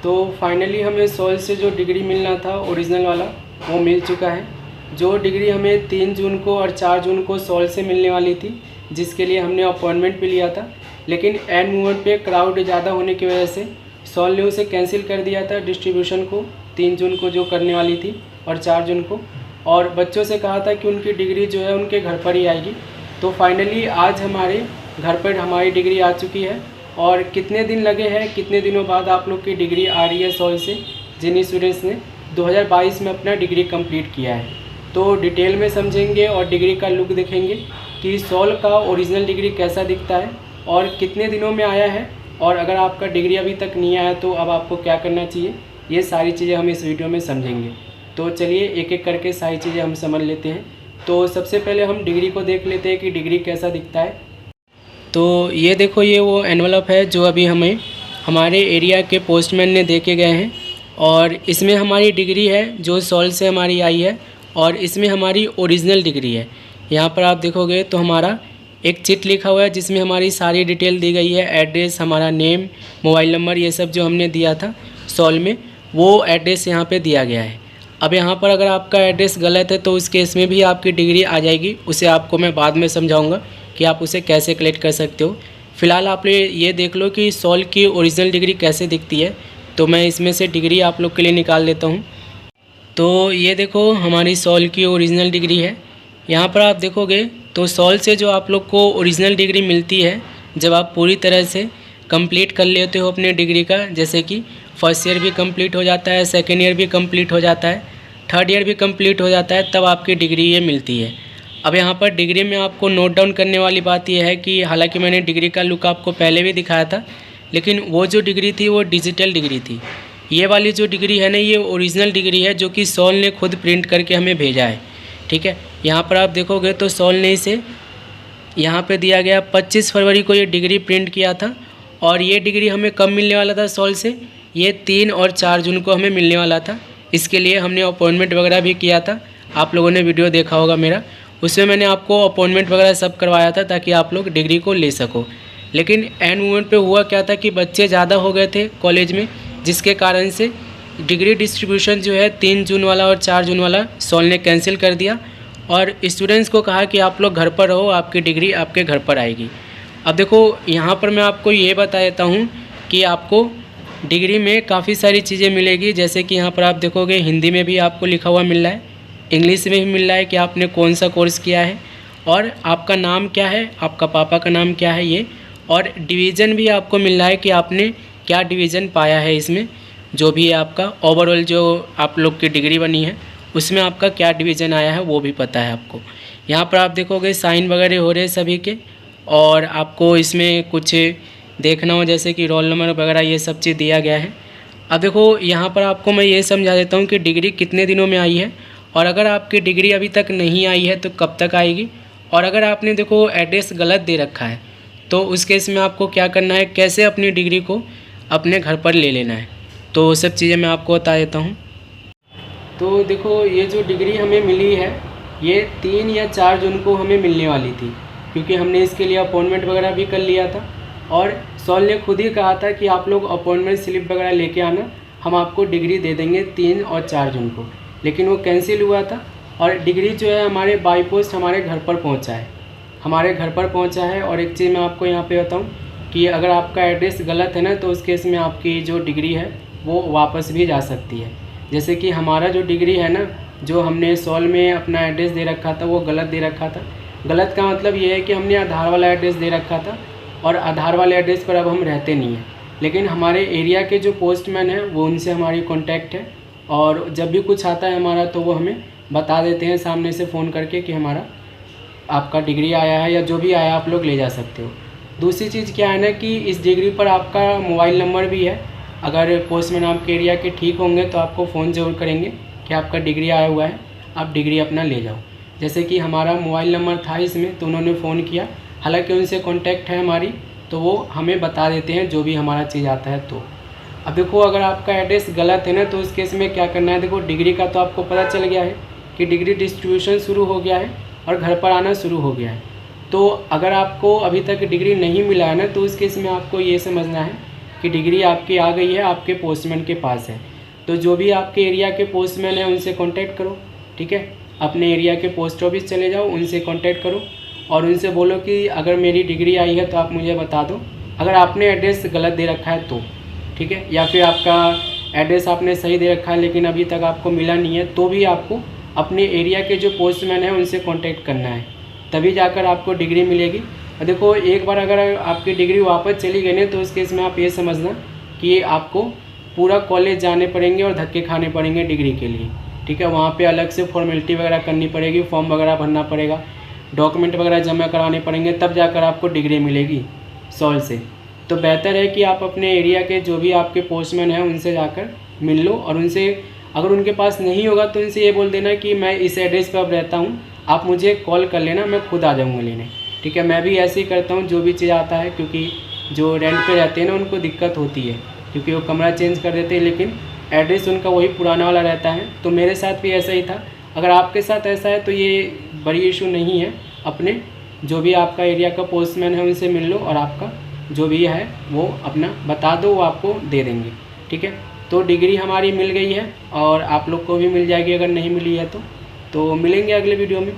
तो फाइनली हमें सॉल से जो डिग्री मिलना था ओरिजिनल वाला वो मिल चुका है। जो डिग्री हमें 3 जून को और 4 जून को सॉल से मिलने वाली थी, जिसके लिए हमने अपॉइंटमेंट भी लिया था, लेकिन एंड मोमेंट पे क्राउड ज़्यादा होने की वजह से सॉल ने उसे कैंसिल कर दिया था डिस्ट्रीब्यूशन को, 3 जून को जो करने वाली थी और 4 जून को, और बच्चों से कहा था कि उनकी डिग्री जो है उनके घर पर ही आएगी। तो फाइनली आज हमारे घर पर हमारी डिग्री आ चुकी है। और कितने दिन लगे हैं, कितने दिनों बाद आप लोग की डिग्री आ रही है सॉल से, जिन स्टूडेंट्स ने 2022 में अपना डिग्री कंप्लीट किया है। तो डिटेल में समझेंगे और डिग्री का लुक देखेंगे कि सॉल का ओरिजिनल डिग्री कैसा दिखता है और कितने दिनों में आया है, और अगर आपका डिग्री अभी तक नहीं आया तो अब आपको क्या करना चाहिए, ये सारी चीज़ें हम इस वीडियो में समझेंगे। तो चलिए एक एक करके सारी चीज़ें हम समझ लेते हैं। तो सबसे पहले हम डिग्री को देख लेते हैं कि डिग्री कैसा दिखता है। तो ये देखो, ये वो एनवलप है जो अभी हमें हमारे एरिया के पोस्टमैन ने दे के गए हैं, और इसमें हमारी डिग्री है जो सॉल से हमारी आई है, और इसमें हमारी ओरिजिनल डिग्री है। यहाँ पर आप देखोगे तो हमारा एक चिट लिखा हुआ है जिसमें हमारी सारी डिटेल दी गई है, एड्रेस, हमारा नेम, मोबाइल नंबर, ये सब जो हमने दिया था सॉल में वो एड्रेस यहाँ पे दिया गया है। अब यहाँ पर अगर आपका एड्रेस गलत है तो उस केस में भी आपकी डिग्री आ जाएगी, उसे आपको मैं बाद में समझाऊंगा कि आप उसे कैसे कलेक्ट कर सकते हो। फ़िलहाल आप ये देख लो कि सॉल की ओरिजिनल डिग्री कैसे दिखती है। तो मैं इसमें से डिग्री आप लोग के लिए निकाल लेता हूँ। तो ये देखो हमारी सॉल की ओरिजिनल डिग्री है। यहाँ पर आप देखोगे तो सॉल से जो आप लोग को ओरिजिनल डिग्री मिलती है, जब आप पूरी तरह से कंप्लीट कर लेते हो अपने डिग्री का, जैसे कि फर्स्ट ईयर भी कंप्लीट हो जाता है, सेकेंड ईयर भी कंप्लीट हो जाता है, थर्ड ईयर भी कंप्लीट हो जाता है, तब आपकी डिग्री ये मिलती है। अब यहाँ पर डिग्री में आपको नोट डाउन करने वाली बात यह है कि हालांकि मैंने डिग्री का लुक आपको पहले भी दिखाया था, लेकिन वो जो डिग्री थी वो डिजिटल डिग्री थी। ये वाली जो डिग्री है ना, ये ओरिजिनल डिग्री है जो कि सॉल ने खुद प्रिंट करके हमें भेजा है। ठीक है, यहाँ पर आप देखोगे तो सॉल ने इसे यहाँ पे दिया गया 25 फरवरी को ये डिग्री प्रिंट किया था, और ये डिग्री हमें कब मिलने वाला था सॉल से, ये 3 और 4 जून को हमें मिलने वाला था। इसके लिए हमने अपॉइंटमेंट वगैरह भी किया था, आप लोगों ने वीडियो देखा होगा मेरा, उसमें मैंने आपको अपॉइंटमेंट वगैरह सब करवाया था ताकि आप लोग डिग्री को ले सको। लेकिन एंड मोमेंट पे हुआ क्या था कि बच्चे ज़्यादा हो गए थे कॉलेज में, जिसके कारण से डिग्री डिस्ट्रीब्यूशन जो है 3 जून वाला और 4 जून वाला सॉल ने कैंसिल कर दिया, और स्टूडेंट्स को कहा कि आप लोग घर पर रहो, आपकी डिग्री आपके घर पर आएगी। अब देखो यहाँ पर मैं आपको ये बता देता हूँ कि आपको डिग्री में काफ़ी सारी चीज़ें मिलेगी, जैसे कि यहाँ पर आप देखोगे हिंदी में भी आपको लिखा हुआ मिल रहा है, इंग्लिश में भी मिल रहा है कि आपने कौन सा कोर्स किया है, और आपका नाम क्या है, आपका पापा का नाम क्या है ये, और डिवीज़न भी आपको मिल रहा है कि आपने क्या डिवीज़न पाया है इसमें, जो भी है आपका ओवरऑल जो आप लोग की डिग्री बनी है उसमें आपका क्या डिवीज़न आया है वो भी पता है आपको। यहाँ पर आप देखोगे साइन वगैरह हो रहे हैं सभी के, और आपको इसमें कुछ देखना हो जैसे कि रोल नंबर वगैरह ये सब चीज़ दिया गया है। अब देखो यहाँ पर आपको मैं ये समझा देता हूँ कि डिग्री कितने दिनों में आई है, और अगर आपकी डिग्री अभी तक नहीं आई है तो कब तक आएगी, और अगर आपने देखो एड्रेस गलत दे रखा है तो उस केस में आपको क्या करना है, कैसे अपनी डिग्री को अपने घर पर ले लेना है, तो वो सब चीज़ें मैं आपको बता देता हूँ। तो देखो ये जो डिग्री हमें मिली है ये 3 या 4 जून को हमें मिलने वाली थी, क्योंकि हमने इसके लिए अपॉइंटमेंट वगैरह भी कर लिया था, और सॉल ने खुद ही कहा था कि आप लोग अपॉइंटमेंट स्लिप वगैरह लेके आना, हम आपको डिग्री दे देंगे 3 और 4 जून को। लेकिन वो कैंसिल हुआ था, और डिग्री जो है हमारे बाई पोस्ट हमारे घर पर पहुंचा है, हमारे घर पर पहुंचा है। और एक चीज़ मैं आपको यहाँ पे बताऊँ कि अगर आपका एड्रेस गलत है ना, तो उस केस में आपकी जो डिग्री है वो वापस भी जा सकती है। जैसे कि हमारा जो डिग्री है ना, जो हमने सॉल में अपना एड्रेस दे रखा था वो गलत दे रखा था। गलत का मतलब ये है कि हमने आधार वाला एड्रेस दे रखा था, और आधार वाले एड्रेस पर अब हम रहते नहीं हैं। लेकिन हमारे एरिया के जो पोस्टमैन हैं वो उनसे हमारी कॉन्टैक्ट है, और जब भी कुछ आता है हमारा तो वो हमें बता देते हैं सामने से फ़ोन करके कि हमारा आपका डिग्री आया है, या जो भी आया आप लोग ले जा सकते हो। दूसरी चीज़ क्या है ना कि इस डिग्री पर आपका मोबाइल नंबर भी है। अगर पोस्टमैन आपके एरिया के ठीक होंगे तो आपको फ़ोन ज़रूर करेंगे कि आपका डिग्री आया हुआ है, आप डिग्री अपना ले जाओ। जैसे कि हमारा मोबाइल नंबर था इसमें, तो उन्होंने फ़ोन किया, हालांकि उनसे कॉन्टैक्ट है हमारी, तो वो हमें बता देते हैं जो भी हमारा चीज़ आता है। तो अब देखो अगर आपका एड्रेस गलत है ना, तो उस केस में क्या करना है। देखो डिग्री का तो आपको पता चल गया है कि डिग्री डिस्ट्रीब्यूशन शुरू हो गया है और घर पर आना शुरू हो गया है। तो अगर आपको अभी तक डिग्री नहीं मिला है ना, तो उस केस में आपको ये समझना है कि डिग्री आपकी आ गई है, आपके पोस्टमैन के पास है। तो जो भी आपके एरिया के पोस्टमैन हैं उनसे कांटेक्ट करो, ठीक है। अपने एरिया के पोस्ट ऑफिस चले जाओ, उनसे कांटेक्ट करो और उनसे बोलो कि अगर मेरी डिग्री आई है तो आप मुझे बता दो। अगर आपने एड्रेस गलत दे रखा है तो, ठीक है, या फिर आपका एड्रेस आपने सही दे रखा है लेकिन अभी तक आपको मिला नहीं है, तो भी आपको अपने एरिया के जो पोस्टमैन हैं उनसे कांटेक्ट करना है, तभी जाकर आपको डिग्री मिलेगी। और देखो, एक बार अगर आपकी डिग्री वापस चली गई ना, तो उस केस में आप ये समझना कि आपको पूरा कॉलेज जाने पड़ेंगे और धक्के खाने पड़ेंगे डिग्री के लिए, ठीक है। वहाँ पे अलग से फॉर्मेलिटी वगैरह करनी पड़ेगी, फॉर्म वगैरह भरना पड़ेगा, डॉक्यूमेंट वगैरह जमा कराने पड़ेंगे, तब जाकर आपको डिग्री मिलेगी सॉल से। तो बेहतर है कि आप अपने एरिया के जो भी आपके पोस्टमैन हैं उनसे जाकर मिल लो, और उनसे अगर उनके पास नहीं होगा तो उनसे ये बोल देना कि मैं इस एड्रेस पर अब रहता हूँ, आप मुझे कॉल कर लेना, मैं खुद आ जाऊँगा लेने, ठीक है। मैं भी ऐसे ही करता हूँ जो भी चीज़ आता है, क्योंकि जो रेंट पे रहते हैं ना उनको दिक्कत होती है, क्योंकि वो कमरा चेंज कर देते हैं लेकिन एड्रेस उनका वही पुराना वाला रहता है। तो मेरे साथ भी ऐसा ही था। अगर आपके साथ ऐसा है तो ये बड़ी इशू नहीं है। अपने जो भी आपका एरिया का पोस्टमैन है उनसे मिल लो और आपका जो भी है वो अपना बता दो, वो आपको दे देंगे, ठीक है। तो डिग्री हमारी मिल गई है और आप लोग को भी मिल जाएगी अगर नहीं मिली है तो मिलेंगे अगले वीडियो में।